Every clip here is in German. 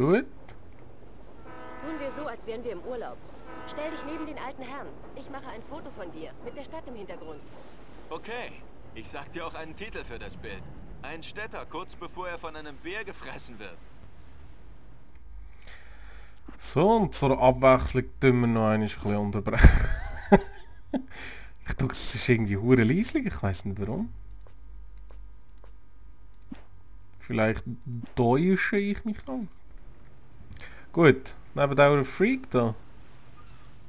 Gut. Tun wir so, als wären wir im Urlaub. Stell dich neben den alten Herrn. Ich mache ein Foto von dir, mit der Stadt im Hintergrund. Okay, ich sag dir auch einen Titel für das Bild. Ein Städter, kurz bevor er von einem Bär gefressen wird. So, und zur Abwechslung tun wir noch ein bisschen unterbrechen. Ich denke, es ist irgendwie hure leislich, ich weiß nicht warum. Vielleicht täusche ich mich auch. Gut, neben der Freak da.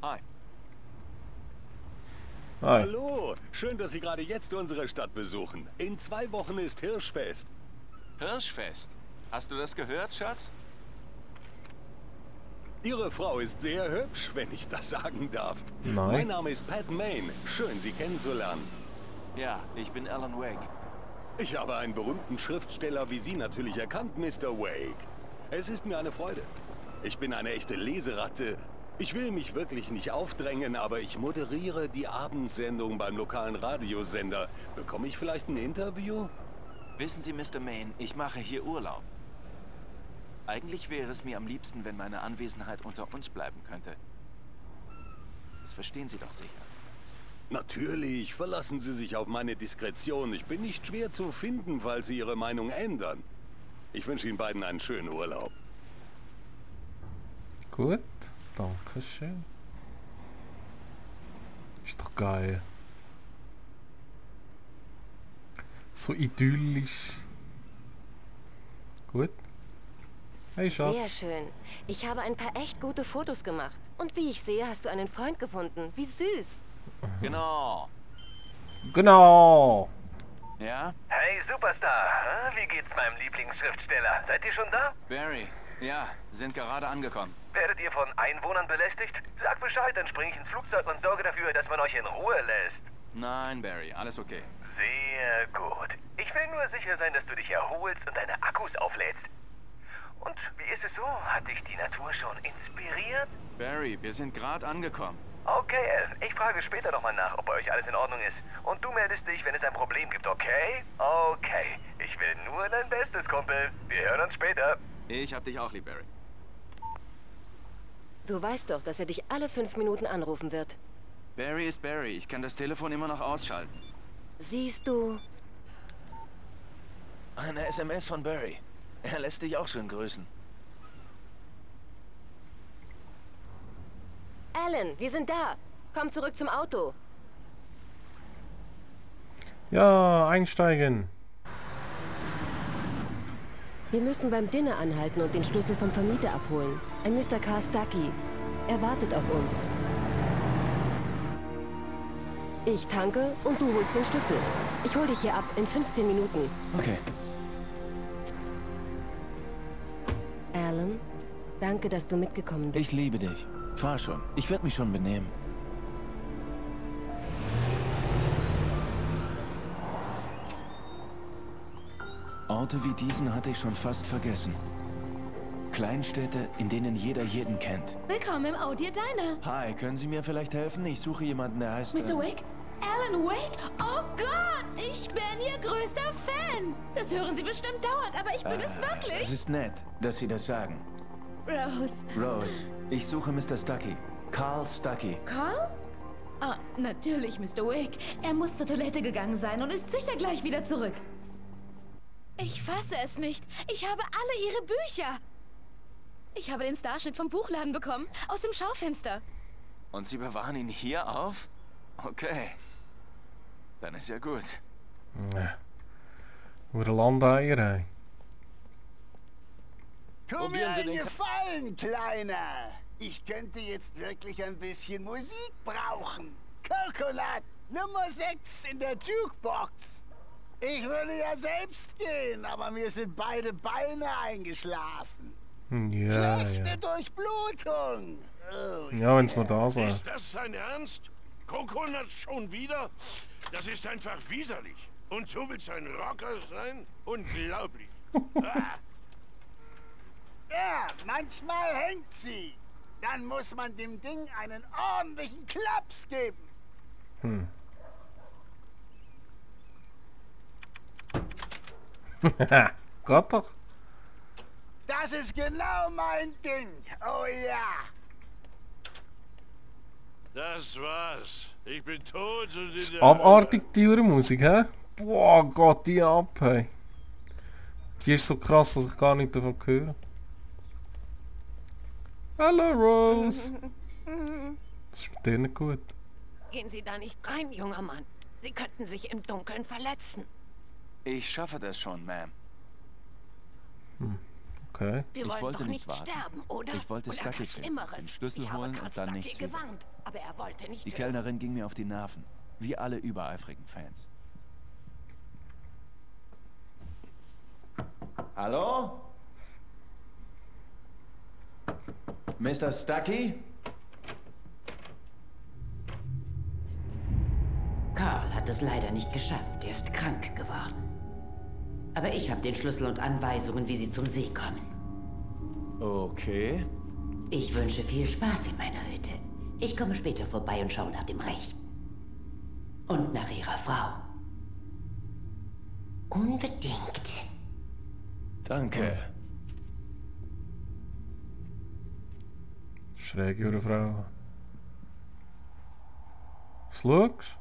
Hi. Hi. Hallo, schön, dass Sie gerade jetzt unsere Stadt besuchen. In 2 Wochen ist Hirschfest. Hirschfest. Hast du das gehört, Schatz? Ihre Frau ist sehr hübsch, wenn ich das sagen darf. Nein. Mein Name ist Pat Main. Schön, Sie kennenzulernen. Ja, ich bin Alan Wake. Ich habe einen berühmten Schriftsteller wie Sie natürlich erkannt, Mr. Wake. Es ist mir eine Freude. Ich bin eine echte Leseratte. Ich will mich wirklich nicht aufdrängen, aber ich moderiere die Abendsendung beim lokalen Radiosender. Bekomme ich vielleicht ein Interview? Wissen Sie, Mr. Main, ich mache hier Urlaub. Eigentlich wäre es mir am liebsten, wenn meine Anwesenheit unter uns bleiben könnte. Das verstehen Sie doch sicher. Natürlich, verlassen Sie sich auf meine Diskretion. Ich bin nicht schwer zu finden, falls Sie Ihre Meinung ändern. Ich wünsche Ihnen beiden einen schönen Urlaub. Gut, danke schön. Ist doch geil. So idyllisch. Gut. Hey Sehr Schatz. schön. Ich habe ein paar echt gute Fotos gemacht. Und wie ich sehe, hast du einen Freund gefunden. Wie süß. Genau. Genau. Ja? Hey Superstar, wie geht's meinem Lieblingsschriftsteller? Seid ihr schon da? Barry. Ja, sind gerade angekommen. Werdet ihr von Einwohnern belästigt? Sag Bescheid, dann springe ich ins Flugzeug und sorge dafür, dass man euch in Ruhe lässt. Nein, Barry, alles okay. Sehr gut. Ich will nur sicher sein, dass du dich erholst und deine Akkus auflädst. Und wie ist es so? Hat dich die Natur schon inspiriert? Barry, wir sind gerade angekommen. Okay, Alan. Ich frage später nochmal nach, ob bei euch alles in Ordnung ist. Und du meldest dich, wenn es ein Problem gibt, okay? Okay. Ich will nur dein Bestes, Kumpel. Wir hören uns später. Ich hab dich auch lieb, Barry. Du weißt doch, dass er dich alle 5 Minuten anrufen wird. Barry ist Barry. Ich kann das Telefon immer noch ausschalten. Siehst du? Eine SMS von Barry. Er lässt dich auch schön grüßen. Alan, wir sind da. Komm zurück zum Auto. Ja, einsteigen. Wir müssen beim Dinner anhalten und den Schlüssel vom Vermieter abholen. Ein Mr. Carl Stuckey. Er wartet auf uns. Ich tanke und du holst den Schlüssel. Ich hol dich hier ab in 15 Minuten. Okay. Alan, danke, dass du mitgekommen bist. Ich liebe dich. Fahr schon. Ich werde mich schon benehmen. Orte wie diesen hatte ich schon fast vergessen. Kleinstädte, in denen jeder jeden kennt. Willkommen im Oh Dear Diner. Hi, können Sie mir vielleicht helfen? Ich suche jemanden, der heißt... Mr. Wake? Alan Wake? Oh Gott, ich bin Ihr größter Fan. Das hören Sie bestimmt dauernd, aber ich bin es Es wirklich. ist nett, dass Sie das sagen. Rose. Rose, ich suche Mr. Stuckey. Carl Stuckey. Carl? Ah, natürlich, Mr. Wake. Er muss zur Toilette gegangen sein und ist sicher gleich wieder zurück. Ich fasse es nicht. Ich habe alle Ihre Bücher. Ich habe den Starschnitt vom Buchladen bekommen, aus dem Schaufenster. Und Sie bewahren ihn hier auf? Okay. Dann ist ja gut. Oder Landeier. Tu mir einen Gefallen, Kleiner. Ich könnte jetzt wirklich ein bisschen Musik brauchen. Coconut, Nummer 6 in der Jukebox. Ich würde ja selbst gehen, aber mir sind beide Beine eingeschlafen. Ja, Schlechte ja. Durchblutung. Oh, Ja, wenn es noch da war. Ist das sein Ernst? Coconut schon wieder? Das ist einfach widerlich. Und so willst du ein Rocker sein? Unglaublich. Ah. Ja, manchmal hängt sie. Dann muss man dem Ding einen ordentlichen Klaps geben. Gott doch. Das ist genau mein Ding. Oh ja. Das war's. Ich bin tot und in der Abartig teure Musik, hä? Boah, geht die ab, hey. Die ist so krass, dass ich gar nicht davon höre. Hallo Rose. Das ist mit dir nicht gut. Gehen Sie da nicht rein, junger Mann. Sie könnten sich im Dunkeln verletzen. Ich schaffe das schon, Ma'am. Okay. Sie Ich wollen wollte doch nicht nicht warten. sterben, oder? Ich wollte oder Stucky was finden, Schlimmeres. den Schlüssel Ich habe holen Karl und dann Stucky nichts wieder. gewarnt, aber er wollte nicht Die hören. Kellnerin ging mir auf die Nerven. Wie alle übereifrigen Fans. Hallo? Mr. Stucky? Karl hat es leider nicht geschafft. Er ist krank geworden. Aber ich habe den Schlüssel und Anweisungen, wie Sie zum See kommen. Okay. Ich wünsche viel Spaß in meiner Hütte. Ich komme später vorbei und schaue nach dem Rechten. Und nach Ihrer Frau. Unbedingt. Danke. Schräge eure Frau. Was schaust?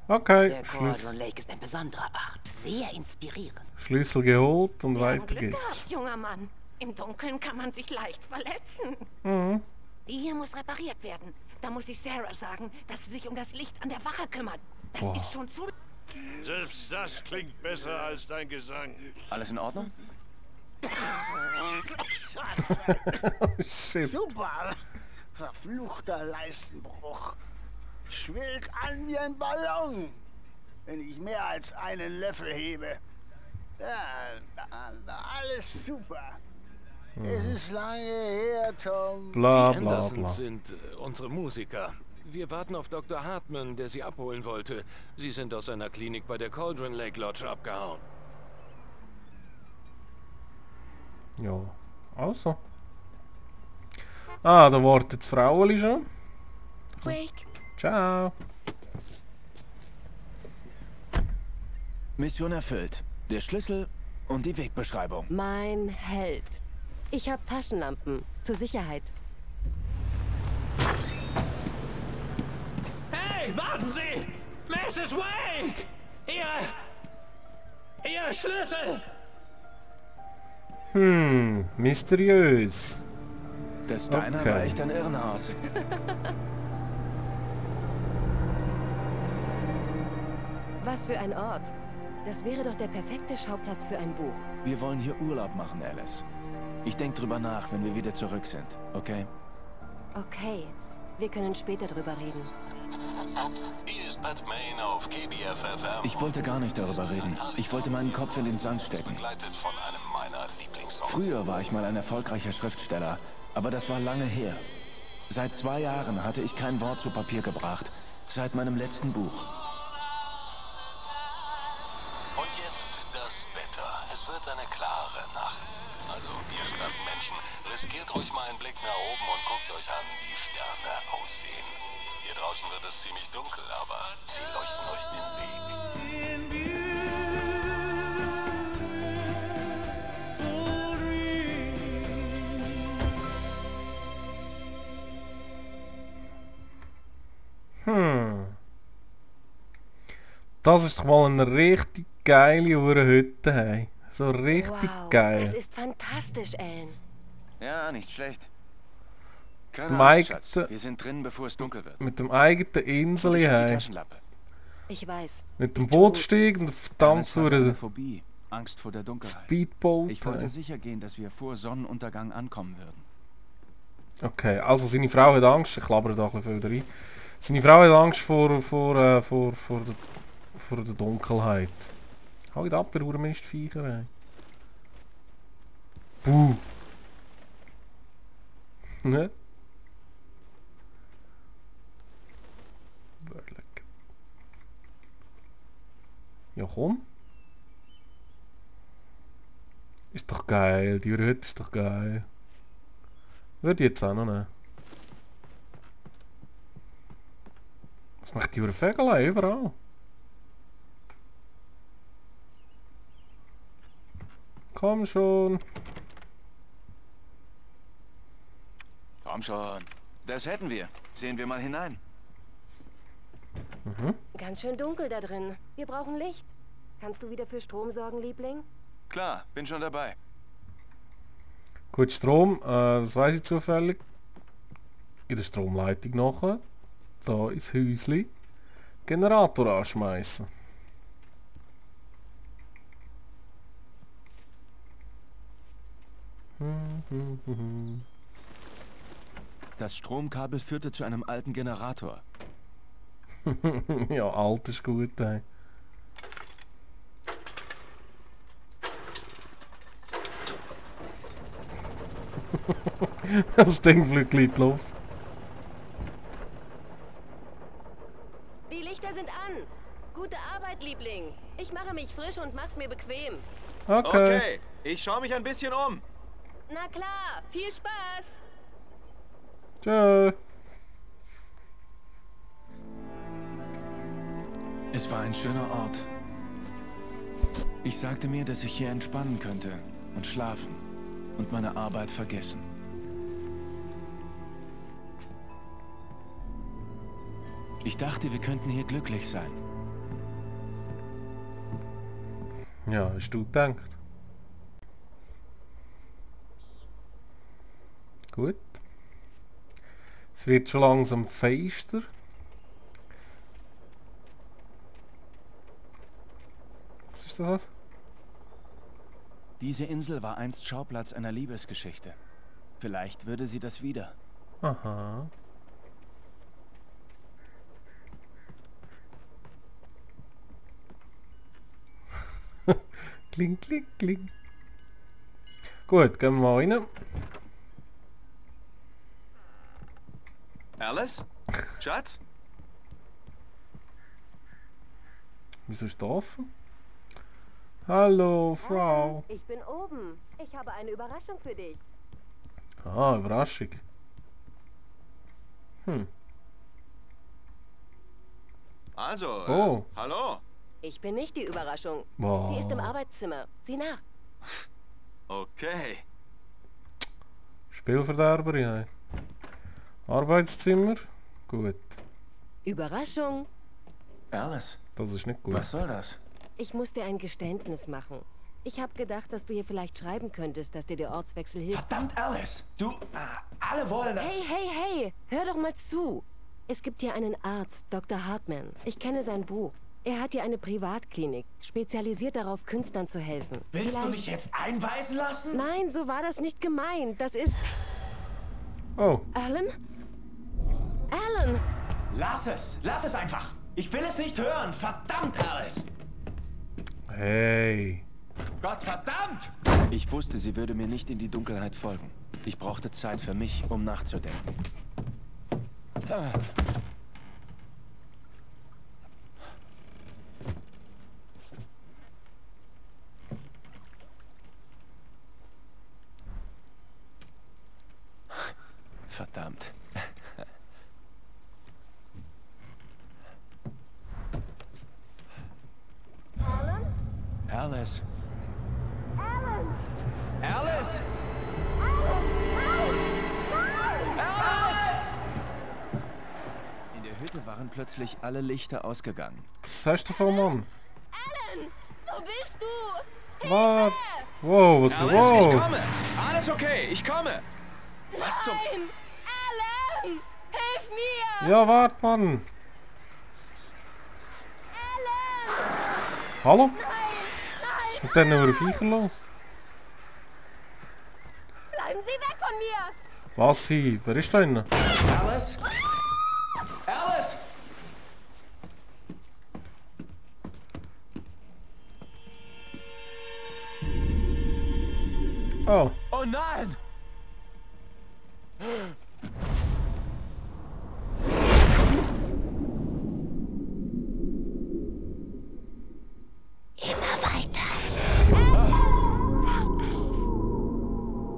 Okay, Der Cauldron Lake ist ein besonderer Ort. Sehr inspirierend. Schlüssel geholt und Wir haben weiter Glück geht's. gehabt, junger Mann. Im Dunkeln kann man sich leicht verletzen. Mhm. Die hier muss repariert werden. Da muss ich Sarah sagen, dass sie sich um das Licht an der Wache kümmert. Das Boah. ist schon zu... Selbst das klingt besser als dein Gesang. Alles in Ordnung? Oh shit. Super. Verfluchter Leistenbruch. Schwillt an wie ein Ballon, wenn ich mehr als einen Löffel hebe. Ja, alles super. Es ist lange her, Tom. Bla Die bla Andersons bla. sind unsere Musiker. Wir warten auf Dr. Hartman, der sie abholen wollte. Sie sind aus seiner Klinik bei der Cauldron Lake Lodge abgehauen. Ja, also. Ah, da wartet das Fraueli schon. Wake. Ciao. Mission erfüllt. Der Schlüssel und die Wegbeschreibung. Mein Held. Ich habe Taschenlampen. Zur Sicherheit. Hey, warten Sie! Mrs. Wake! Ihr Schlüssel! Mysteriös. Das Diner Okay. war echt ein Irrenhaus. Was für ein Ort. Das wäre doch der perfekte Schauplatz für ein Buch. Wir wollen hier Urlaub machen, Alice. Ich denke drüber nach, wenn wir wieder zurück sind, okay? Okay. Wir können später drüber reden. Hier ist Pat Main auf KBFFM. Ich wollte gar nicht darüber reden. Ich wollte meinen Kopf in den Sand stecken. Begleitet von einem meiner Lieblingssongs. Früher war ich mal ein erfolgreicher Schriftsteller, aber das war lange her. Seit 2 Jahren hatte ich kein Wort zu Papier gebracht. Seit meinem letzten Buch. Und jetzt das Wetter. Es wird eine klare Nacht. Also, ihr Stadtmenschen, riskiert ruhig mal einen Blick nach oben und guckt euch an, wie Sterne aussehen. Hier draußen wird es ziemlich dunkel, aber sie leuchten euch den Weg. Das ist doch mal eine richtig geile Hütte, hey. So richtig Wow, geil. das ist fantastisch, Ellen. Ja, nicht schlecht. Keine Mike, Angst, Schatz. Wir sind drin, bevor es dunkel wird. Mit dem eigenen Insel, Die hey. Taschenlampe. Ich weiß. Mit dem Bootstieg und verdammt Das war eine zu Phobie. Angst vor der Dunkelheit. Speedboat. Ich wollte Hey. sicher gehen, dass wir vor Sonnenuntergang ankommen würden. Okay, also seine Frau hat Angst, ich klappere da ein bisschen viel rein. Seine Frau hat Angst vor der Dunkelheit. Halt ab, ihr Mistviecher, ey. Buh. Ne? Ja, komm. Ist doch geil, die Hütte ist doch geil. Würde ich jetzt auch noch nehmen. Was macht die Vögel überall? Komm schon. komm schon. Das hätten wir. Sehen wir mal hinein. Ganz schön dunkel da drin. Wir brauchen Licht. Kannst du wieder für Strom sorgen, Liebling? Klar, bin schon dabei. Gut, Strom, das weiss ich zufällig. In der Stromleitung nachher. Da ins Häusli. Generator anschmeißen. Das Stromkabel führte zu einem alten Generator. Ja, alt ist gut, ey. Das Ding fliegt in die Luft. Die Lichter sind an. Gute Arbeit, Liebling. Ich mache mich frisch und mach's mir bequem. Okay. Ich schaue mich ein bisschen um. Na klar, viel Spaß. Tschö. Es war ein schöner Ort. Ich sagte mir, dass ich hier entspannen könnte und schlafen und meine Arbeit vergessen. Ich dachte, wir könnten hier glücklich sein. Ja, hast du gedacht? Gut. Es wird schon langsam feister. Was ist das? Diese Insel war einst Schauplatz einer Liebesgeschichte. Vielleicht würde sie das wieder. Aha. Kling, kling, kling. Gut, gehen wir mal rein. Alice? Schatz? Wieso ist das offen? Hallo, Frau. Ich bin oben. Ich habe eine Überraschung für dich. Ah, Überraschung. Also, Oh. Hallo? Ich bin nicht die Überraschung. Wow. Sie ist im Arbeitszimmer. Sieh nach. Okay. Spielverderberin, hey. Arbeitszimmer? Gut. Überraschung. Alice, Das ist nicht gut. was soll das? Ich muss dir ein Geständnis machen. Ich habe gedacht, dass du hier vielleicht schreiben könntest, dass dir der Ortswechsel hilft. Verdammt, Alice! Du, alle wollen das. Hey, hey, hey! Hör doch mal zu! Es gibt hier einen Arzt, Dr. Hartman. Ich kenne sein Buch. Er hat hier eine Privatklinik, spezialisiert darauf, Künstlern zu helfen. Willst du mich jetzt einweisen lassen? Nein, so war das nicht gemeint. Das ist... Oh. Alan? Alan! Lass es einfach. Ich will es nicht hören. Verdammt, Alice! Hey. Gott verdammt! Ich wusste, sie würde mir nicht in die Dunkelheit folgen. Ich brauchte Zeit für mich, um nachzudenken. Verdammt. Alice. Alice! Alice! In der Hütte waren plötzlich alle Lichter ausgegangen. Was hast du von Mann? Alan! Wo bist du? Wart. Wow, was? Alice, Wow. ich komme! Alles okay, ich komme! Was zum... Nein! Alan! Hilf mir! Ja, wart, Mann. Alan! Hallo? Nein! Was ist mit denen über Viecher los? Bleiben Sie weg von mir! Was sie? Wer ist da drinnen? Alice? Alice! Oh. Oh nein! Immer weiter.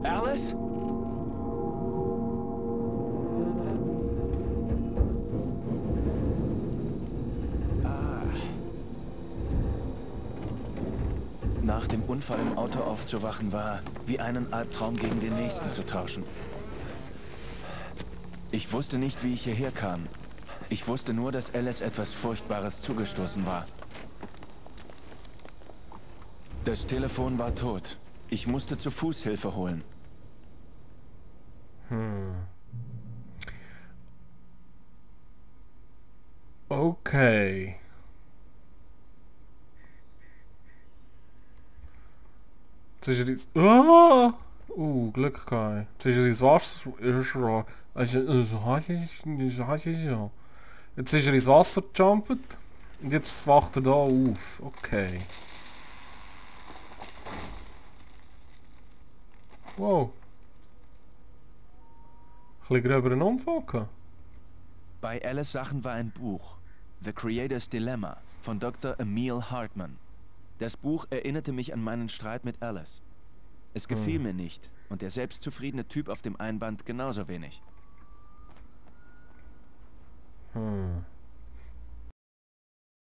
Alice? Nach dem Unfall im Auto aufzuwachen war, wie einen Albtraum gegen den nächsten zu tauschen. Ich wusste nicht, wie ich hierher kam. Ich wusste nur, dass Alice etwas Furchtbares zugestoßen war. Das Telefon war tot. Ich musste zu Fuß Hilfe holen. Okay. Jetzt ist er ins... Ah! Glück gehabt. Jetzt ist er ins Wasser... Jetzt ist er ins Wasser gejumpt. Und jetzt wacht er da auf. Okay. Wow. Ein bisschen gröberen Unfall gehabt. Bei Alice Sachen war ein Buch. The Creator's Dilemma von Dr. Emil Hartman. Das Buch erinnerte mich an meinen Streit mit Alice. Es gefiel mir nicht und der selbstzufriedene Typ auf dem Einband genauso wenig.